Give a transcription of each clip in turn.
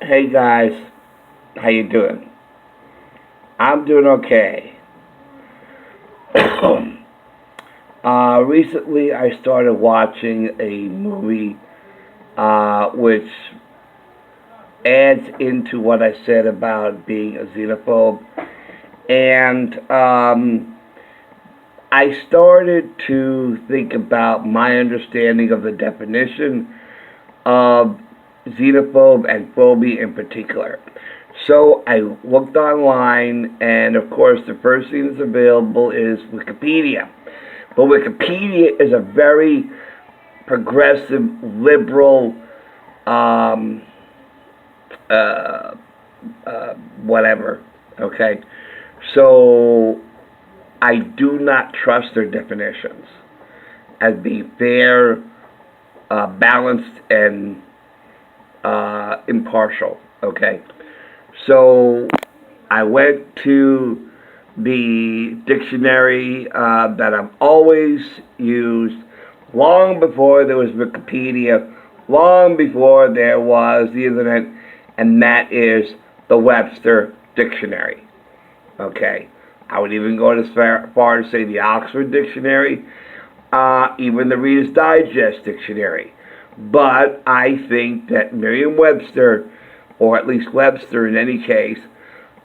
Hey guys, how you doing? I'm doing okay. Recently I started watching a movie which adds into what I said about being a xenophobe, and I started to think about my understanding of the definition of xenophobe and phobia in particular. So I looked online, and of course, the first thing that's available is Wikipedia. But Wikipedia is a very progressive, liberal, um, uh, whatever. Okay, so I do not trust their definitions as being fair, balanced, and impartial. Okay, so I went to the dictionary that I've always used long before there was Wikipedia, long before there was the internet, and that is the Webster Dictionary. Okay, I would even go as far as say the Oxford Dictionary, even the Reader's Digest Dictionary. But I think that Merriam-Webster, or at least Webster in any case,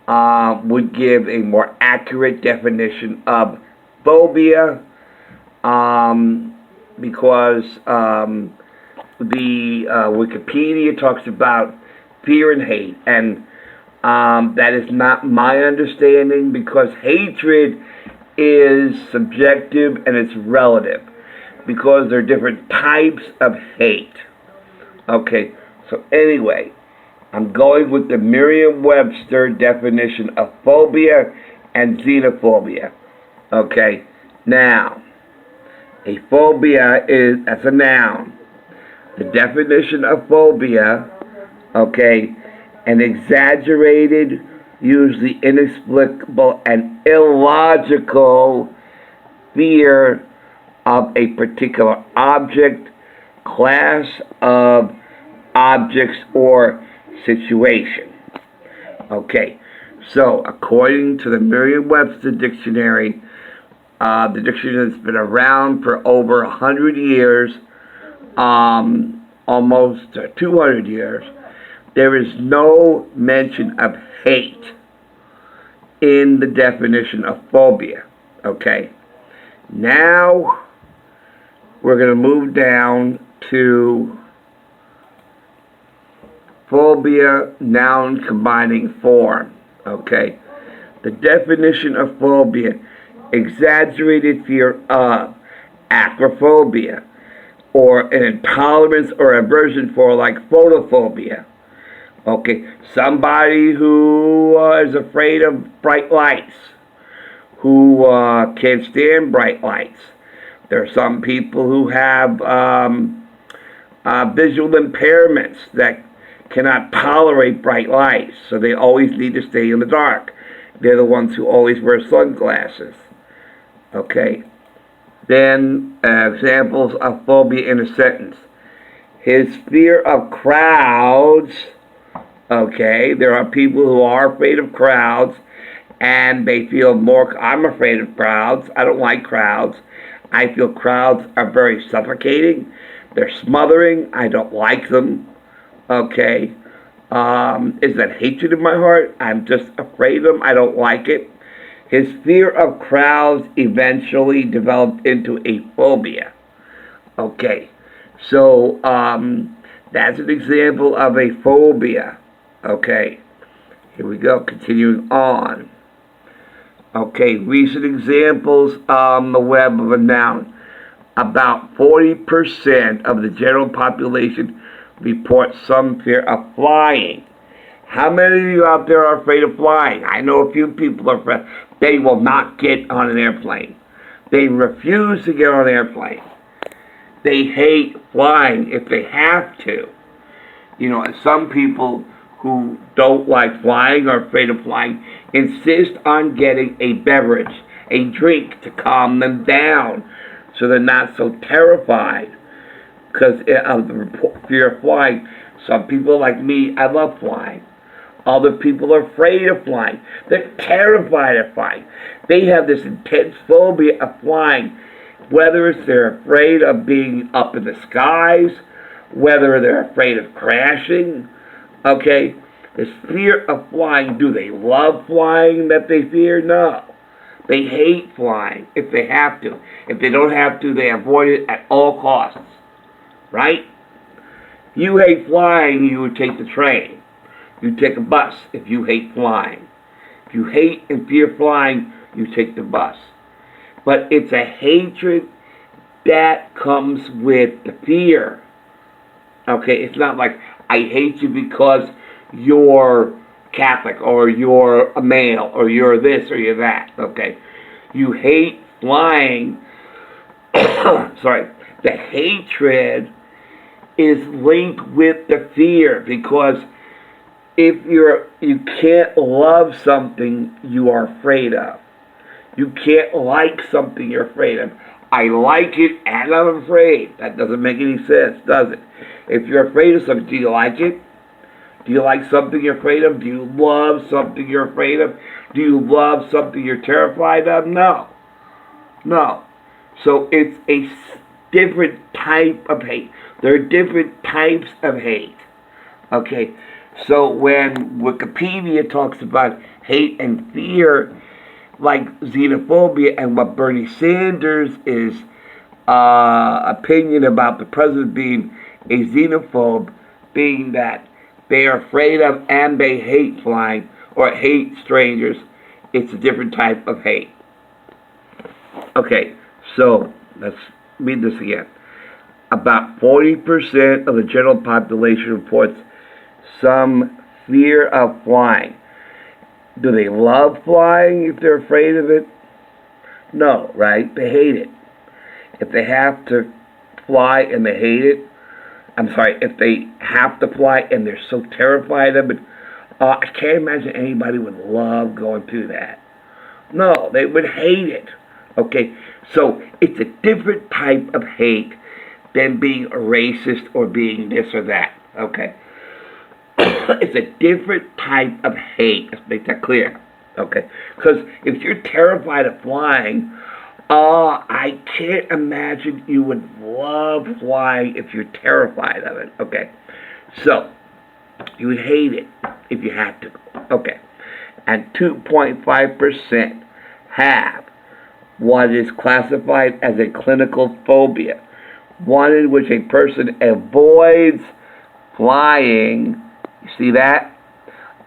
would give a more accurate definition of phobia, um, because the Wikipedia talks about fear and hate, and that is not my understanding, because hatred is subjective and it's relative, because there are different types of hate. Okay, so anyway, I'm going with the Merriam-Webster definition of phobia and xenophobia. Okay, now, a phobia is, as a noun, the definition of phobia, okay, an exaggerated, usually inexplicable and illogical fear of a particular object, class of objects, or situation. Okay, so according to the Merriam-Webster dictionary, the dictionary has been around for over 100 years, almost 200 years. There is no mention of hate in the definition of phobia. Okay, now we're going to move down to phobia, noun combining form. Okay, the definition of phobia: exaggerated fear of, acrophobia, or an intolerance or aversion for, like photophobia. Okay, somebody who is afraid of bright lights, who can't stand bright lights. There are some people who have visual impairments that cannot tolerate bright lights, so they always need to stay in the dark. They're the ones who always wear sunglasses. Okay. Then examples of phobia in a sentence: his fear of crowds. Okay, there are people who are afraid of crowds, and they feel more. I'm afraid of crowds. I don't like crowds. I feel crowds are very suffocating. They're smothering. I don't like them. Okay. Is that hatred in my heart? I'm just afraid of them. I don't like it. His fear of crowds eventually developed into a phobia. Okay. So, that's an example of a phobia. Okay. Here we go. Continuing on. Okay. Recent examples on the web of a noun. About 40% of the general population report some fear of flying. How many of you out there are afraid of flying? I know a few people are afraid. They will not get on an airplane. They refuse to get on an airplane. They hate flying if they have to. You know, some people who don't like flying or are afraid of flying insist on getting a beverage, a drink to calm them down, so they're not so terrified because of the fear of flying. Some people like me, I love flying. Other people are afraid of flying. They're terrified of flying. They have this intense phobia of flying, whether it's they're afraid of being up in the skies, whether they're afraid of crashing, okay? This fear of flying, do they love flying that they fear? No. They hate flying if they have to. If they don't have to, they avoid it at all costs, right? You hate flying, you would take the train. You take a bus if you hate flying. If you hate and fear flying, you take the bus. But it's a hatred that comes with the fear. Okay, it's not like I hate you because you're Catholic or you're a male or you're this or you're that. Okay, you hate flying. Sorry, the hatred is linked with the fear because if you can't love something you are afraid of. You can't like something you're afraid of. I like it and I'm afraid. That doesn't make any sense, does it? If you're afraid of something, do you like it? Do you like something you're afraid of? Do you love something you're afraid of? Do you love something you're terrified of? No. No. So it's a different type of hate. There are different types of hate. Okay? So when Wikipedia talks about hate and fear, like xenophobia, and what Bernie Sanders' opinion about the president being a xenophobe, being that they are afraid of and they hate flying or hate strangers, it's a different type of hate. Okay, so let's read this again. About 40% of the general population reports some fear of flying. Do they love flying if they're afraid of it? No, right? They hate it. If they have to fly and they hate it, if they have to fly and they're so terrified of it, I can't imagine anybody would love going through that. No, they would hate it. Okay, so it's a different type of hate than being a racist or being this or that. Okay. It's a different type of hate. Let's make that clear. Okay? Because if you're terrified of flying, I can't imagine you would love flying if you're terrified of it. Okay? So, you would hate it if you had to. Okay. And 2.5% have what is classified as a clinical phobia, one in which a person avoids flying. You see that?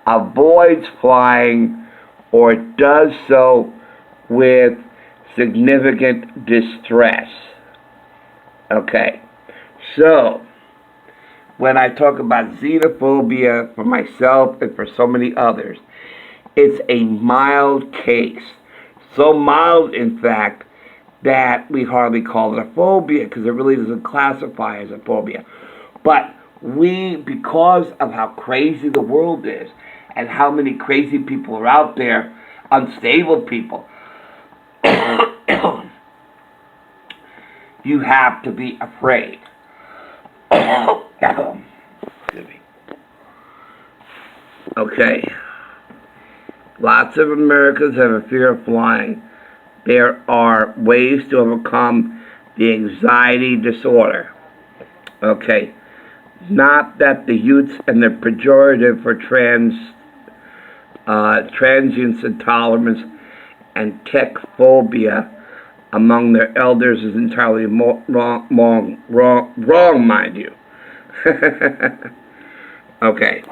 Avoids flying or does so with significant distress. Okay. So, when I talk about xenophobia for myself and for so many others, it's a mild case. So mild, in fact, that we hardly call it a phobia because it really doesn't classify as a phobia. But because of how crazy the world is and how many crazy people are out there, unstable people, you have to be afraid. Excuse me. Okay. Lots of Americans have a fear of flying. There are ways to overcome the anxiety disorder. Okay. Not that the youths and the pejorative for transience intolerance and tech phobia among their elders is entirely wrong, mind you. Okay.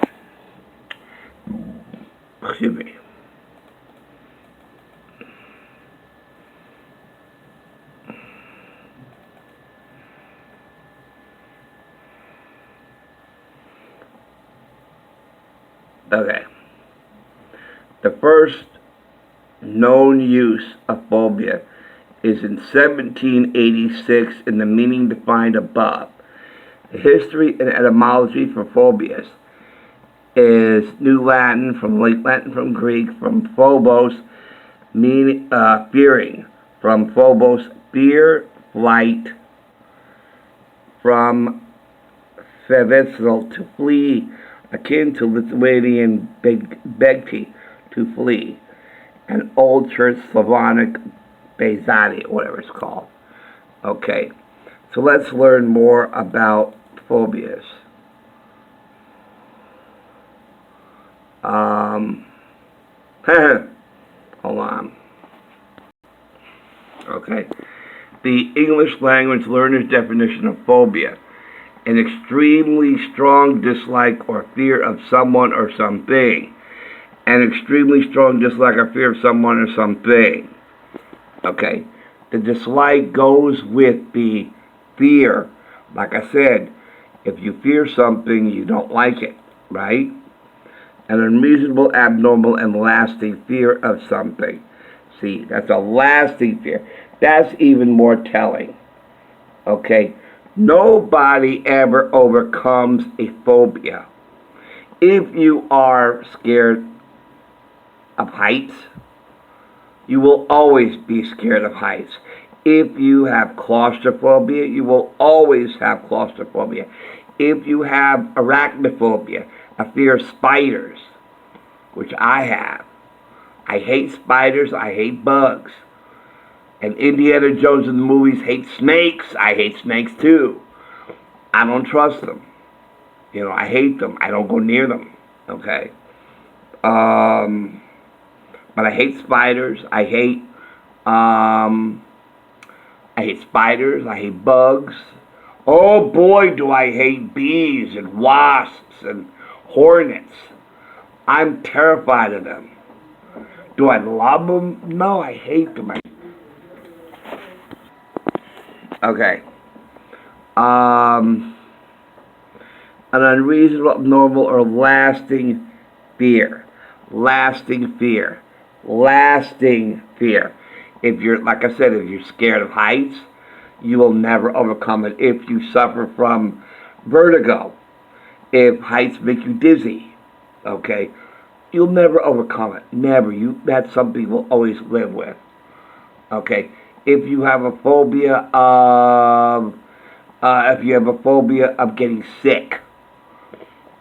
Excuse me. Okay. The first known use of phobia is in 1786 in the meaning defined above. The history and etymology for phobias is New Latin from Late Latin from Greek from phobos, meaning fearing, from phobos fear, flight, from Fevetzel, to flee, akin to Lithuanian begti, to flee, and Old Church Slavonic bezadi, whatever it's called. Okay, so let's learn more about phobias. Hold on. Okay. The English language learner's definition of phobia: an extremely strong dislike or fear of someone or something. An extremely strong dislike or fear of someone or something. Okay. The dislike goes with the fear. Like I said, if you fear something, you don't like it, right? An unreasonable, abnormal, and lasting fear of something. See, that's a lasting fear. That's even more telling. Okay? Nobody ever overcomes a phobia. If you are scared of heights, you will always be scared of heights. If you have claustrophobia, you will always have claustrophobia. If you have arachnophobia, a fear of spiders, which I have. I hate spiders, I hate bugs. And Indiana Jones in the movies hates snakes. I hate snakes too. I don't trust them. You know, I hate them. I don't go near them. Okay? But I hate spiders. I hate spiders. I hate bugs. Oh boy, do I hate bees and wasps and hornets. I'm terrified of them. Do I love them? No, I hate them. Okay. An unreasonable, abnormal, or lasting fear. Lasting fear. Lasting fear. If you're, like I said, if you're scared of heights, you will never overcome it. If you suffer from vertigo, if heights make you dizzy, okay, you'll never overcome it. Never. That's something you'll always live with. Okay. If you have a phobia of getting sick,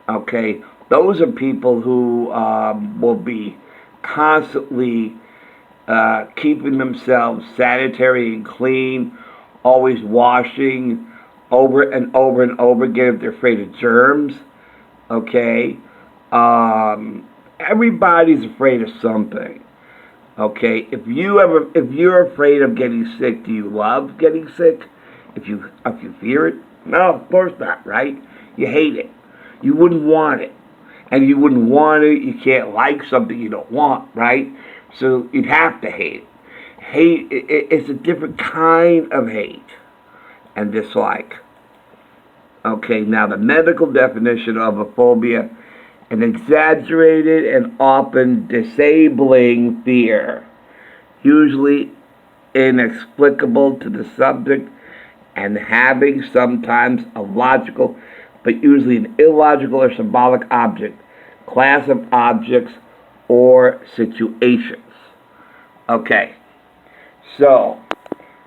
okay, those are people who will be constantly keeping themselves sanitary and clean, always washing over and over and over again if they're afraid of germs. Okay, everybody's afraid of something. Okay, if you're afraid of getting sick, do you love getting sick? If you fear it? No, of course not, right? You hate it. You wouldn't want it. And you wouldn't want it, you can't like something you don't want, right? So you'd have to hate it. Hate, it's a different kind of hate and dislike. Okay, now the medical definition of a phobia: an exaggerated and often disabling fear, usually inexplicable to the subject and having sometimes a logical but usually an illogical or symbolic object, class of objects, or situations. Okay, so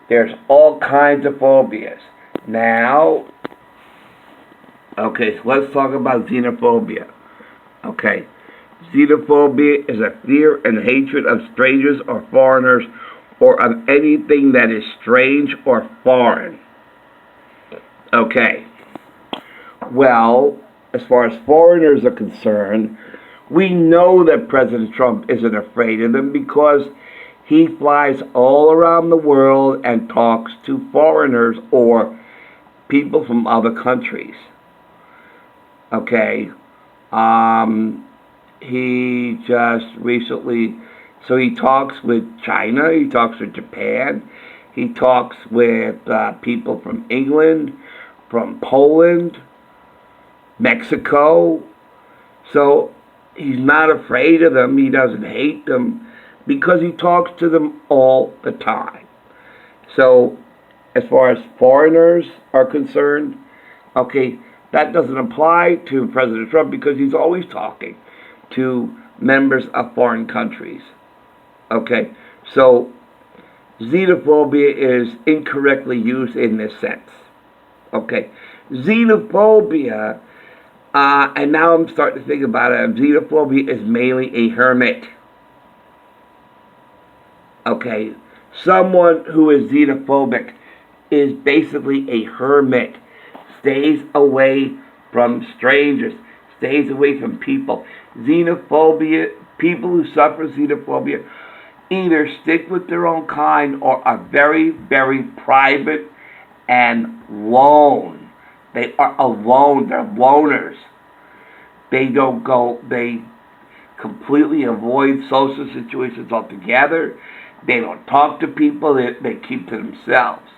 there's all kinds of phobias. Now, okay, so let's talk about xenophobia. Okay, xenophobia is a fear and hatred of strangers or foreigners or of anything that is strange or foreign. Okay, well, as far as foreigners are concerned, we know that President Trump isn't afraid of them because he flies all around the world and talks to foreigners or people from other countries. Okay, he just recently, so he talks with China, he talks with Japan, he talks with people from England, from Poland, Mexico. So he's not afraid of them, he doesn't hate them, because he talks to them all the time. So as far as foreigners are concerned, okay, that doesn't apply to President Trump because he's always talking to members of foreign countries. Okay, so xenophobia is incorrectly used in this sense. Okay, Xenophobia, and now I'm starting to think about it, xenophobia is mainly a hermit. Okay, someone who is xenophobic is basically a hermit, stays away from strangers, stays away from people. Xenophobia, people who suffer xenophobia either stick with their own kind or are very, very private and lone. They are alone, they're loners. They don't go, they completely avoid social situations altogether. They don't talk to people, they keep to themselves.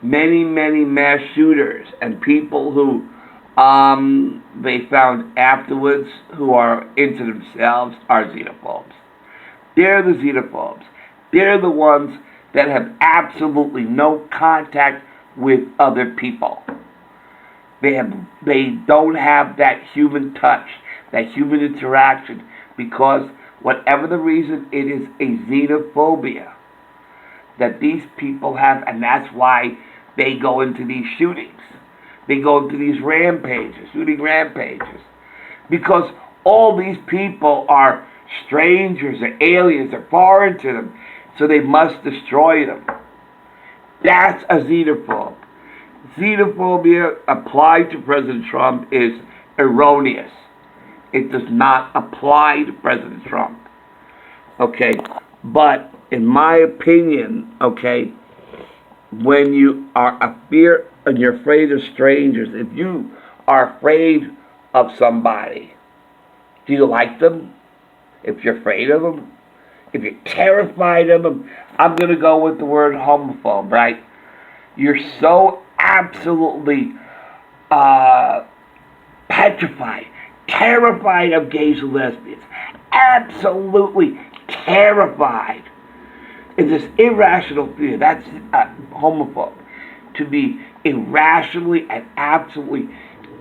Many, many mass shooters and people who they found afterwards who are into themselves are xenophobes. They're the xenophobes. They're the ones that have absolutely no contact with other people. They don't have that human touch, that human interaction, because whatever the reason, it is a xenophobia that these people have, and that's why they go into these shootings. They go into these rampages, shooting rampages, because all these people are strangers, or aliens, or foreign to them, so they must destroy them. That's a xenophobe. Xenophobia applied to President Trump is erroneous. It does not apply to President Trump. Okay, but in my opinion, okay, when you are a fear and you're afraid of strangers, if you are afraid of somebody, do you like them? If you're afraid of them, if you're terrified of them, I'm going to go with the word homophobe, right? You're so absolutely petrified, terrified of gays and lesbians, absolutely terrified. It's this irrational fear. That's homophobe. To be irrationally and absolutely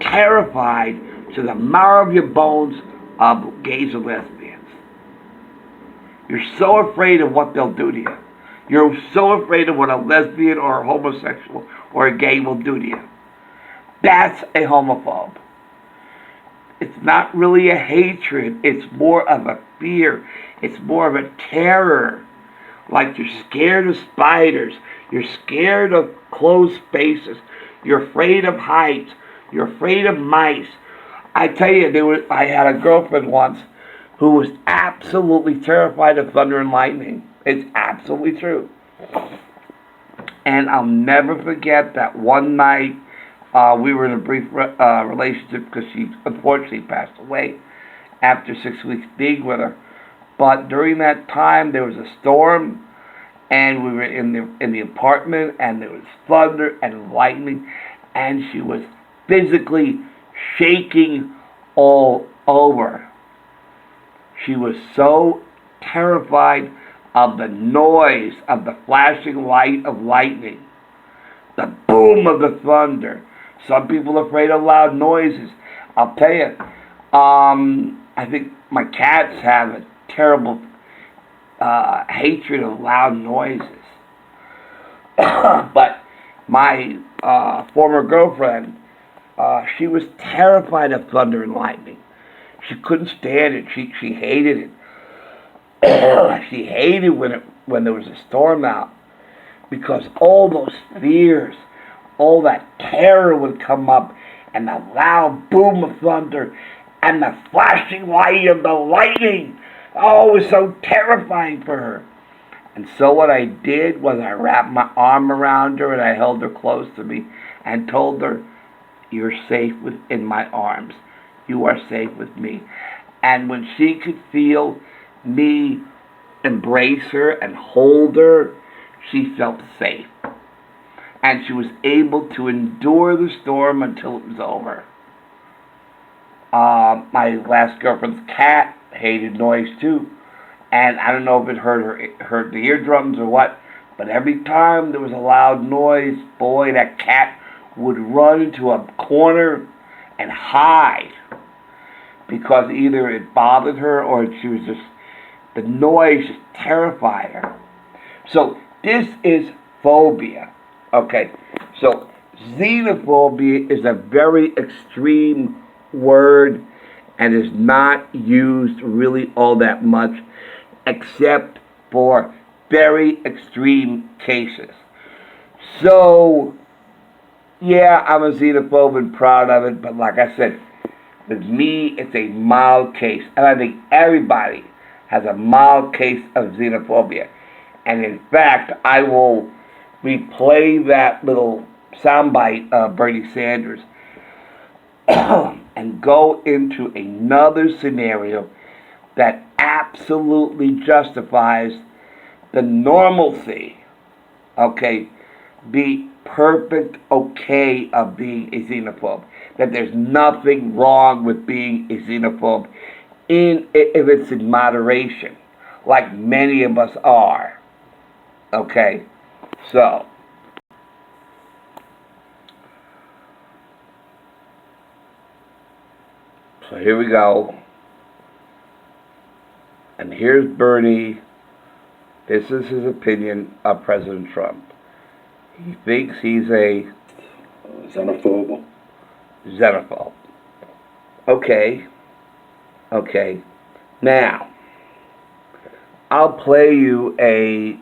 terrified to the marrow of your bones of gays and lesbians. You're so afraid of what they'll do to you. You're so afraid of what a lesbian or a homosexual or a gay will do to you. That's a homophobe. It's not really a hatred. It's more of a fear. It's more of a terror. Like you're scared of spiders. You're scared of closed spaces. You're afraid of heights. You're afraid of mice. I tell you, I had a girlfriend once who was absolutely terrified of thunder and lightning. It's absolutely true. And I'll never forget that one night we were in a brief relationship because she unfortunately passed away after 6 weeks being with her. But during that time there was a storm, and we were in the apartment, and there was thunder and lightning, and she was physically shaking all over. She was so terrified of the noise of the flashing light of lightning, the boom of the thunder. Some people are afraid of loud noises. I'll tell you, I think my cats have a terrible hatred of loud noises. But my former girlfriend, she was terrified of thunder and lightning. She couldn't stand it. She hated it. She hated when there was a storm out, because all those fears, all that terror would come up, and the loud boom of thunder, and the flashing light of the lightning. Oh, it was so terrifying for her. And so what I did was I wrapped my arm around her and I held her close to me and told her, "You're safe within my arms. You are safe with me." And when she could feel me embrace her and hold her, she felt safe. And she was able to endure the storm until it was over. My last girlfriend's cat hated noise too. And I don't know if it hurt the eardrums or what, but every time there was a loud noise, boy, that cat would run into a corner and hide, because either it bothered her or she was just, the noise just terrified her. So this is phobia. Okay, so xenophobia is a very extreme word and is not used really all that much except for very extreme cases. So, yeah, I'm a xenophobe and proud of it, but like I said, with me, it's a mild case. And I think everybody has a mild case of xenophobia. And in fact, I will replay that little soundbite of Bernie Sanders and go into another scenario that absolutely justifies the normalcy, okay, the perfect okay of being a xenophobe. That there's nothing wrong with being a xenophobe if it's in moderation, like many of us are. Okay, so here we go. And here's Bernie. This is his opinion of President Trump. He thinks he's a xenophobe. xenophobe. Okay. Now, I'll play you a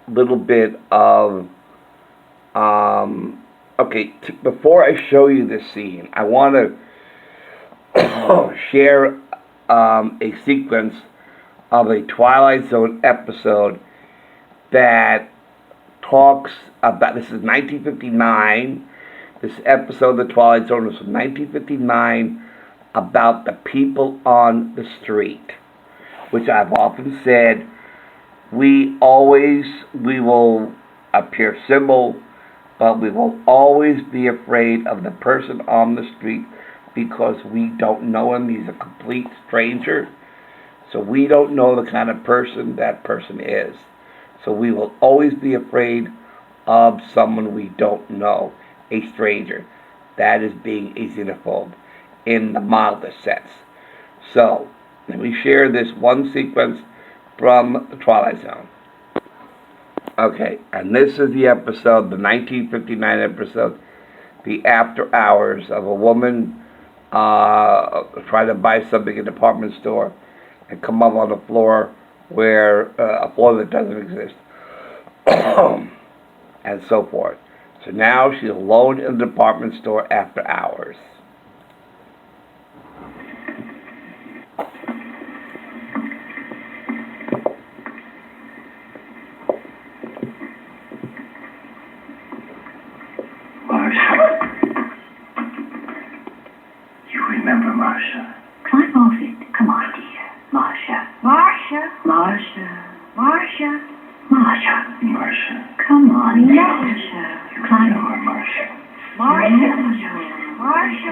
little bit of. Before I show you this scene, I want to share a sequence of a Twilight Zone episode that talks about. This is 1959. This episode of the Twilight Zone was from 1959 about the people on the street, which I've often said we will appear civil, but we will always be afraid of the person on the street because we don't know him. He's a complete stranger. So we don't know the kind of person that person is. So we will always be afraid of someone we don't know, a stranger. That is being a xenophobe in the mildest sense. So, let me share this one sequence from the Twilight Zone. Okay, and this is the episode, the 1959 episode, the after hours of a woman trying to buy something in a department store and come up on a floor a floor that doesn't exist, and so forth. So now she's alone in the department store after hours. Remember, Marcia. Climb off it. Come on, dear. Marcia. Marcia. Marcia. Marcia. Marcia. Marcia. Come on, Marcia. Climb over, Marcia. Marcia. Marcia.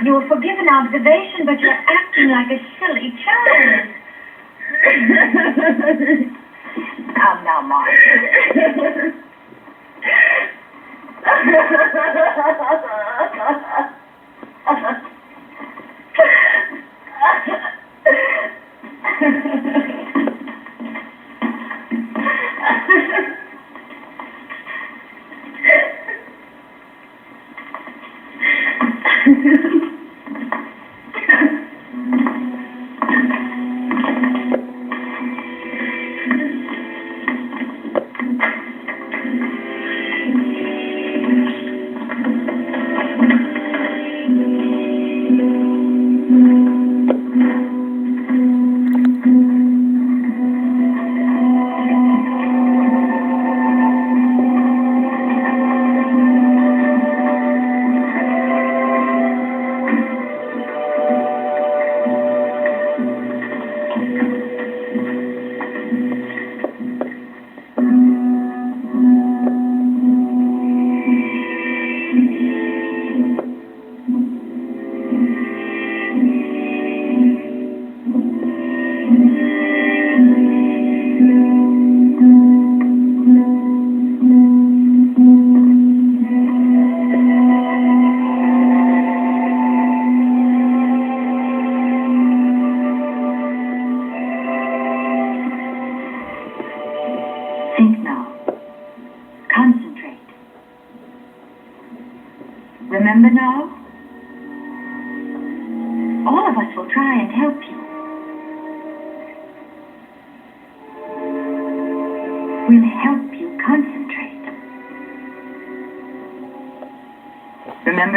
You will forgive an observation, but you're acting like a silly child. Now, Marcia.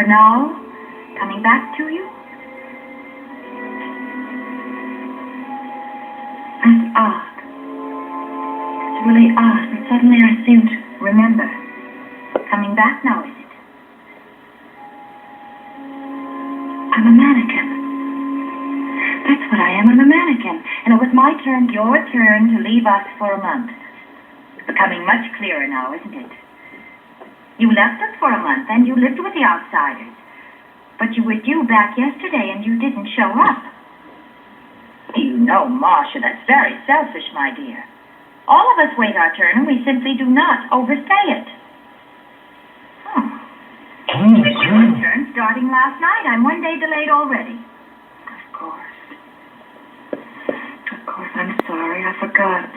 now, coming back to you. That's odd. It's really odd, but suddenly I seem to remember. Coming back now, is it? I'm a mannequin. That's what I am, I'm a mannequin. And it was my turn, your turn, to leave us for a month. It's becoming much clearer now, isn't it? You left us for a month, and you lived with the outsiders. But you were due back yesterday, and you didn't show up. You know, Marcia, that's very selfish, my dear. All of us wait our turn, and we simply do not overstay it. It was your turn starting last night. I'm one day delayed already. Of course. Of course, I'm sorry. I forgot.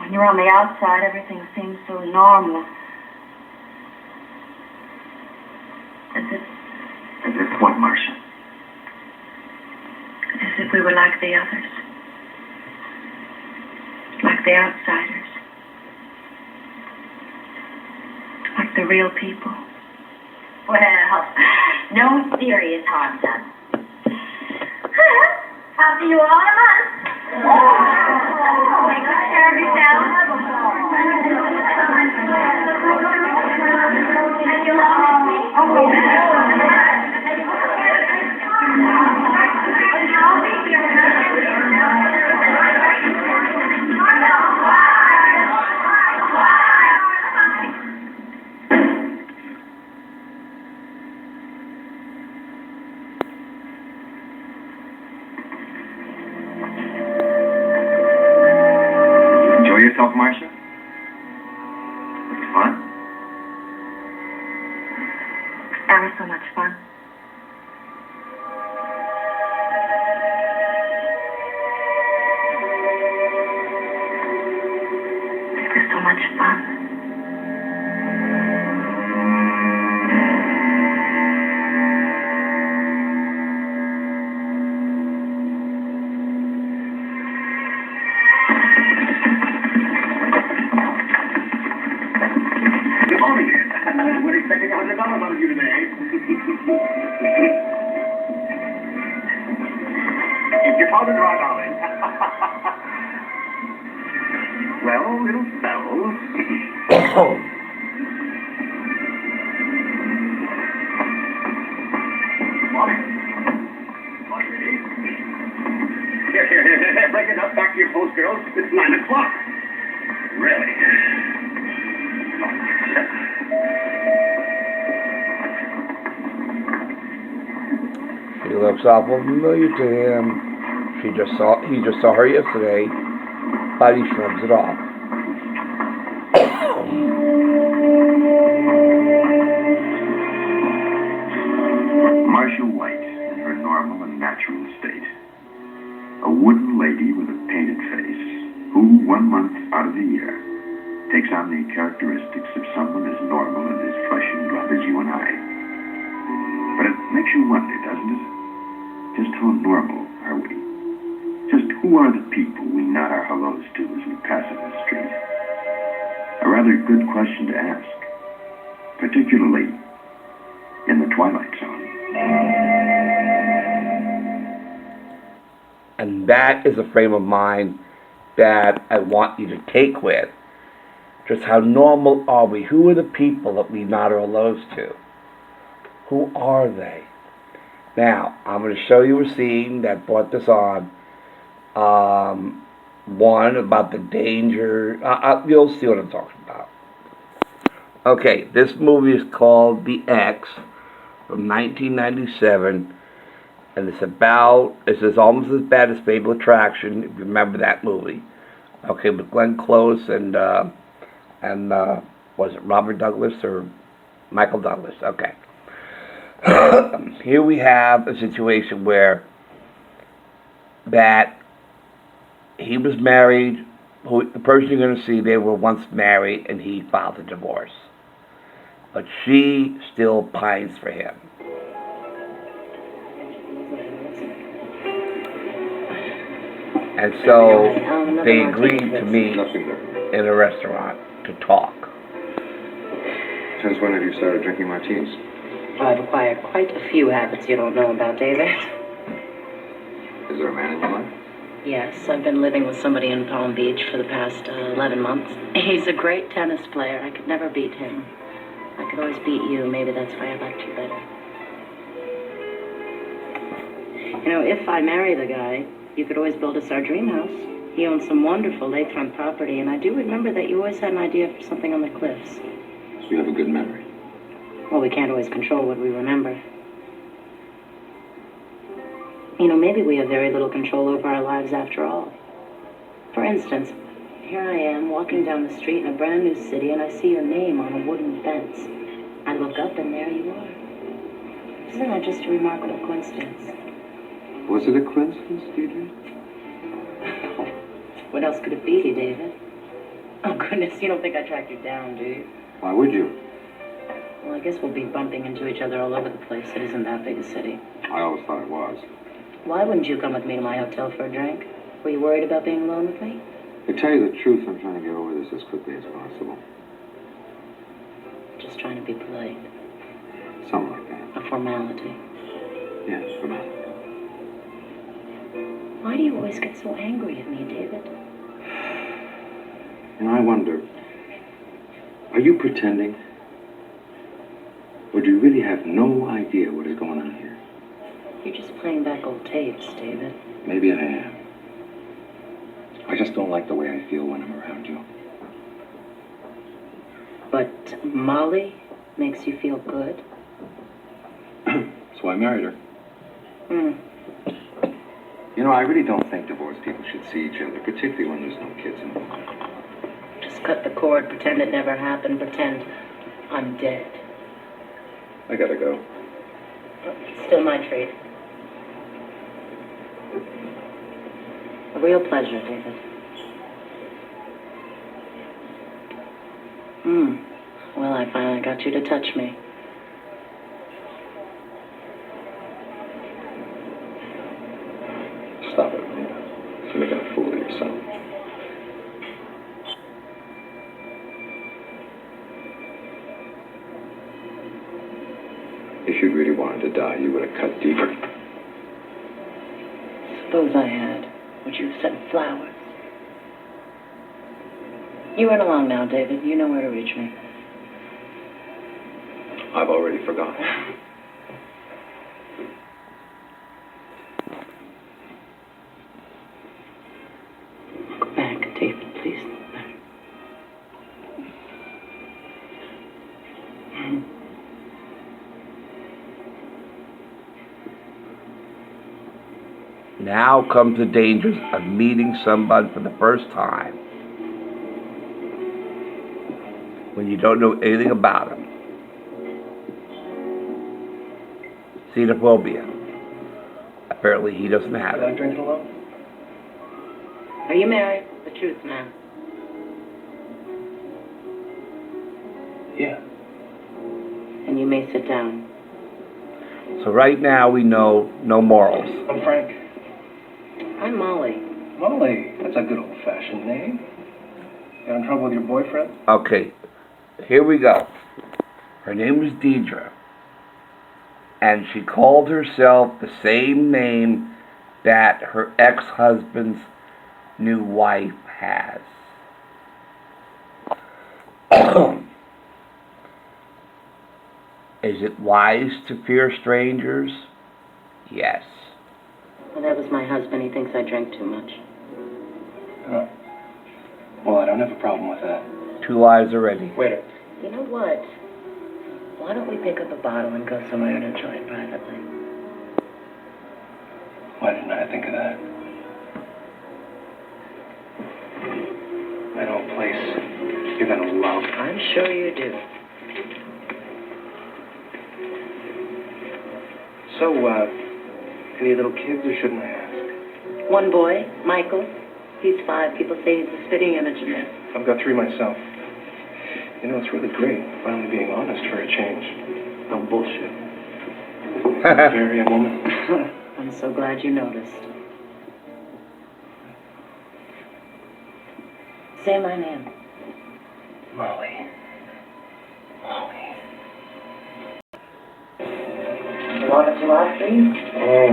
When you're on the outside, everything seems so normal. As if what, Marcia? As if we were like the others. Like the outsiders. Like the real people. Well, no serious harm done. I'll see you all in a month. Take good care of yourself. And you'll always be. Yourself, Marcia? Was it fun? Ever so much fun. It was so much fun. We're expecting $100 out of you today. Keep your powder dry, darling. Well, little fellow. Molly, ready? Here. Break it up. Back to your post, girls. It's 9 o'clock. Really? She looks awful familiar to him. He just saw her yesterday, but he shrugs it off. Marcia White in her normal and natural state. A wooden lady with a painted face, who 1 month out of the year takes on the characteristics of someone as normal and as flesh and blood as you and I. But it makes you wonder, doesn't it? Just how normal are we? Just who are the people we nod our hellos to as we pass in the street? A rather good question to ask, particularly in the Twilight Zone. And that is a frame of mind that I want you to take with. Just how normal are we? Who are the people that we nod our hellos to? Who are they? Now, I'm going to show you a scene that brought this on. One, about the danger. You'll see what I'm talking about. Okay, this movie is called The X from 1997. And it's almost as bad as Fatal Attraction, if you remember that movie. Okay, with Glenn Close and was it Robert Douglas or Michael Douglas? Okay. Here we have a situation where that he was married, the person you're going to see, they were once married, and he filed a divorce. But she still pines for him. And so they agreed to meet in a restaurant to talk. Since when have you started drinking martinis? I've acquired quite a few habits you don't know about, David. Is there a man in your life? Yes, I've been living with somebody in Palm Beach for the past 11 months. He's a great tennis player. I could never beat him. I could always beat you. Maybe that's why I liked you better. You know, if I marry the guy, you could always build us our dream house. He owns some wonderful lakefront property, and I do remember that you always had an idea for something on the cliffs. So you have a good memory. Well, we can't always control what we remember. You know, maybe we have very little control over our lives after all. For instance, here I am walking down the street in a brand new city, and I see your name on a wooden fence. I look up, and there you are. Isn't that just a remarkable coincidence? Was it a coincidence, Deidre? What else could it be, David? Oh, goodness, you don't think I tracked you down, do you? Why would you? Well, I guess we'll be bumping into each other all over the place. It isn't that big a city. I always thought it was. Why wouldn't you come with me to my hotel for a drink? Were you worried about being alone with me? To tell you the truth, I'm trying to get over this as quickly as possible. Just trying to be polite. Something like that. A formality. Yes, for now. Why do you always get so angry at me, David? You know, I wonder, are you pretending? Or do you really have no idea what is going on here? You're just playing back old tapes, David. Maybe I am. I just don't like the way I feel when I'm around you. But Molly makes you feel good? So I married her. Hmm. You know, I really don't think divorced people should see each other, particularly when there's no kids involved. Just cut the cord, pretend it never happened, pretend I'm dead. I gotta go. Still my treat. A real pleasure, David. Well, I finally got you to touch me. Stop it, Rita. You're making a fool of yourself. If you really wanted to die, you would have cut deeper. Suppose I had. Would you have sent flowers? You run along now, David. You know where to reach me. I've already forgotten. Look back, David, please look back. Now comes the dangers of meeting somebody for the first time when you don't know anything about them. Xenophobia. Apparently he doesn't have You like it. drinking alone? Are you married? The truth, man. Yeah. And you may sit down. So right now we know no morals. I'm Frank. I'm Molly. Molly, that's a good old-fashioned name. Got in trouble with your boyfriend? Okay, here we go. Her name was Deidre. And she called herself the same name that her ex-husband's new wife has. Is it wise to fear strangers? Yes. Well, that was my husband. He thinks I drink too much. Well, I don't have a problem with that. 2 lives already. Waiter. You know what? Why don't we pick up a bottle and go somewhere and enjoy it privately? Why didn't I think of that? That old place you're gonna love. I'm sure you do. So, any little kids, or shouldn't I ask? One boy, Michael. He's 5. People say he's a spitting image of me. I've got 3 myself. You know, it's really great, finally being honest for a change. No bullshit. Very a woman. I'm so glad you noticed. Say my name. Molly. Molly. wanted to after you? Oh,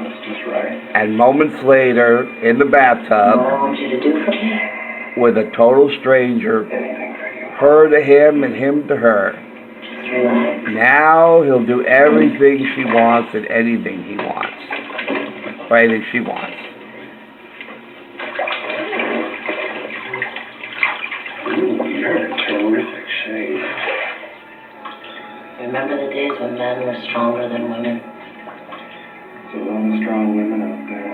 that's just right. And moments later, in the What I bathtub, want you to do for me? with a total stranger, Anything for you. her to him and him to her. Just relax. Now he'll do everything she wants and anything he wants. Or anything she wants. Ooh, you're a terrific shade. Remember the days when men were stronger than women? There's a lot of strong women out there.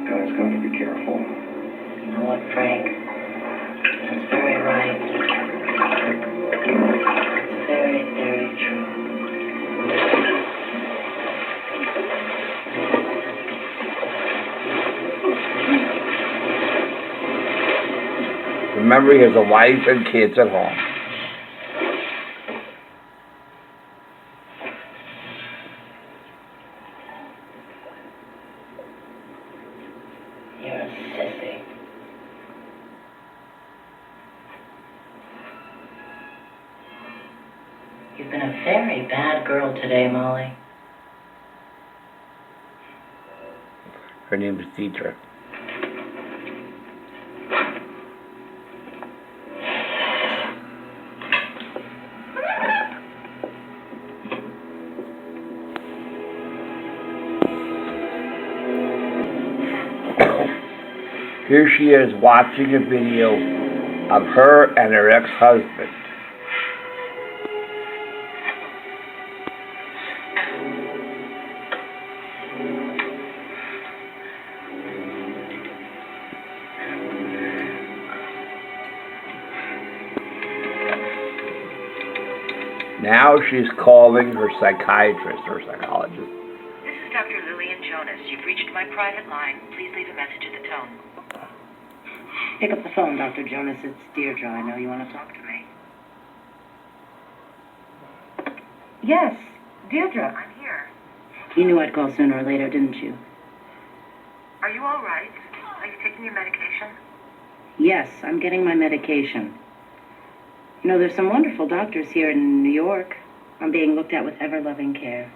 Guys gotta be careful. You know what, Frank? That's very right. It's very, very true. Remember, he has a wife and kids at home. You're a sissy. You've been a very bad girl today, Molly. Her name is Deidre. Here she is watching a video of her and her ex-husband. Now she's calling her psychiatrist or psychologist. This is Dr. Lillian Jonas. You've reached my private line. Please leave a message at the tone. Pick up the phone, Dr. Jonas. It's Deirdre. I know you want to talk to me. Yes, Deirdre. I'm here. You knew I'd call sooner or later, didn't you? Are you all right? Are you taking your medication? Yes, I'm getting my medication. You know, there's some wonderful doctors here in New York. I'm being looked at with ever-loving care.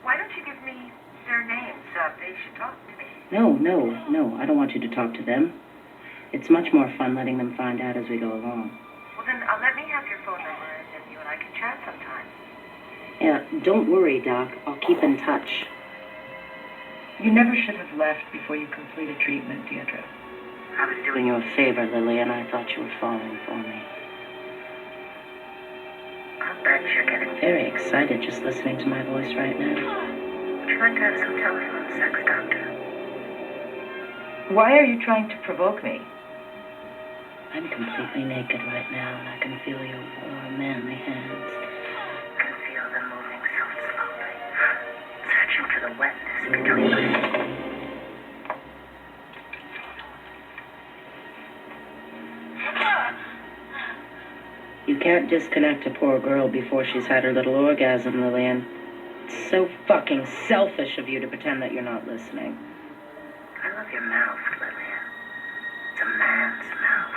Why don't you give me their names? They should talk to me. No. I don't want you to talk to them. It's much more fun letting them find out as we go along. Well, then let me have your phone number, and then you and I can chat sometime. Yeah, don't worry, Doc. I'll keep in touch. You never should have left before you completed treatment, Deirdre. I was doing you a favor, Lily, and I thought you were falling for me. I'll bet you're getting... Very excited just listening to my voice right now. Would you like to have some telephone sex, Doctor? Why are you trying to provoke me? I'm completely naked right now, and I can feel your warm, manly hands. I can feel them moving so slowly, searching for the wetness between us. You can't disconnect a poor girl before she's had her little orgasm, Lillian. It's so fucking selfish of you to pretend that you're not listening. I love your mouth, Lillian. It's a man's mouth.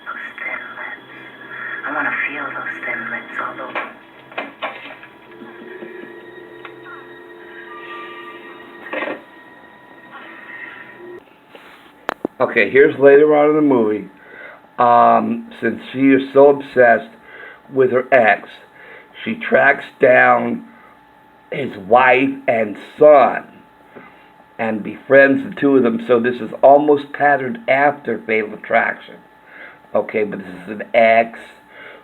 Those thin lips. I want to feel those thin lips all over. Okay, here's later on in the movie. Since she is so obsessed with her ex, she tracks down his wife and son and befriends the two of them. So this is almost patterned after Fatal Attraction. Okay, but this is an ex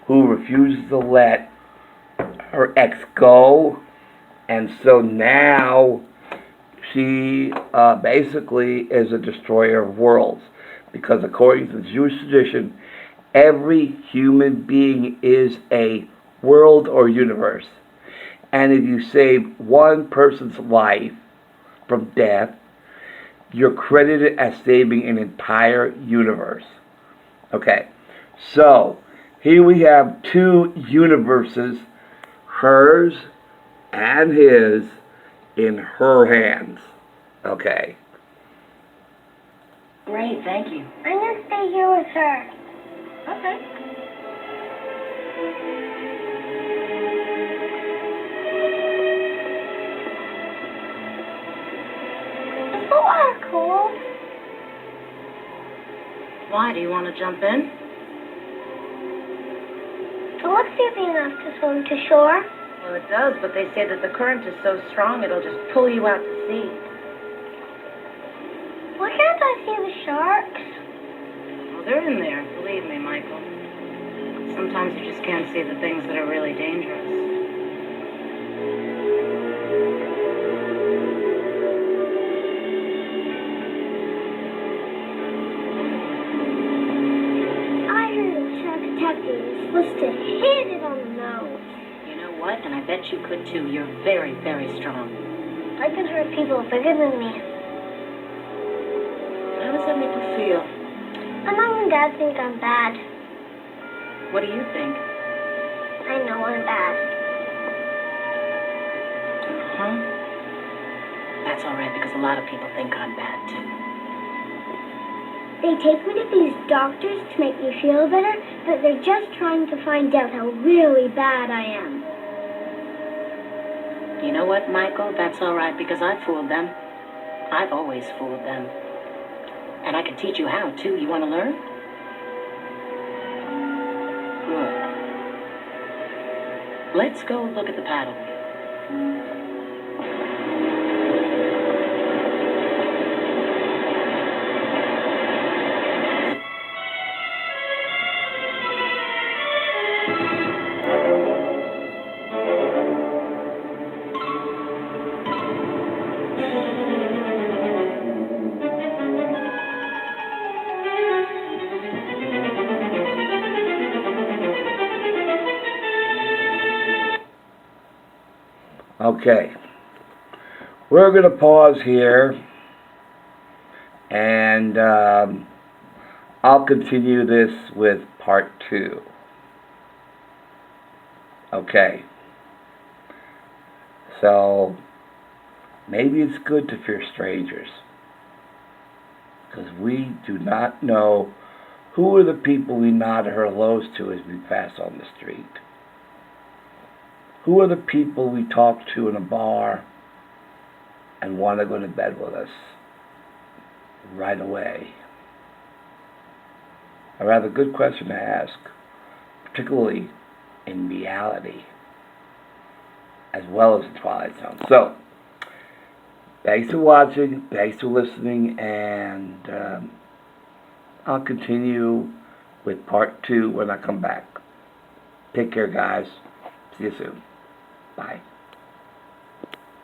who refuses to let her ex go. And so now she basically is a destroyer of worlds. Because according to the Jewish tradition, every human being is a world or universe. And if you save one person's life from death, you're credited as saving an entire universe. Okay, so here we have two universes, hers and his, in her hands. Okay. Great, thank you. I'm gonna stay here with her. Okay. Why? Do you want to jump in? It looks easy enough to swim to shore. Well, it does, but they say that the current is so strong it'll just pull you out to sea. Why can't I see the sharks? Well, they're in there, believe me, Michael. Sometimes you just can't see the things that are really dangerous. I heard a shark attacked me and was supposed to hit it on the nose. You know what? And I bet you could too. You're very, very strong. I can hurt people bigger than me. How does that make you feel? My mom and dad think I'm bad. What do you think? I know I'm bad. Huh? That's all right, because a lot of people think I'm bad too. They take me to these doctors to make me feel better, but they're just trying to find out how really bad I am. You know what, Michael? That's all right, because I fooled them. I've always fooled them. And I can teach you how, too. You want to learn? Good. Let's go look at the paddle. Okay. We're going to pause here, and I'll continue this with part 2. Okay. So, maybe it's good to fear strangers, because we do not know who are the people we nod our hellos to as we pass on the street. Who are the people we talk to in a bar and want to go to bed with us right away? A rather good question to ask, particularly in reality, as well as the Twilight Zone. So, thanks for watching, thanks for listening, and I'll continue with part 2 when I come back. Take care, guys. See you soon. Bye.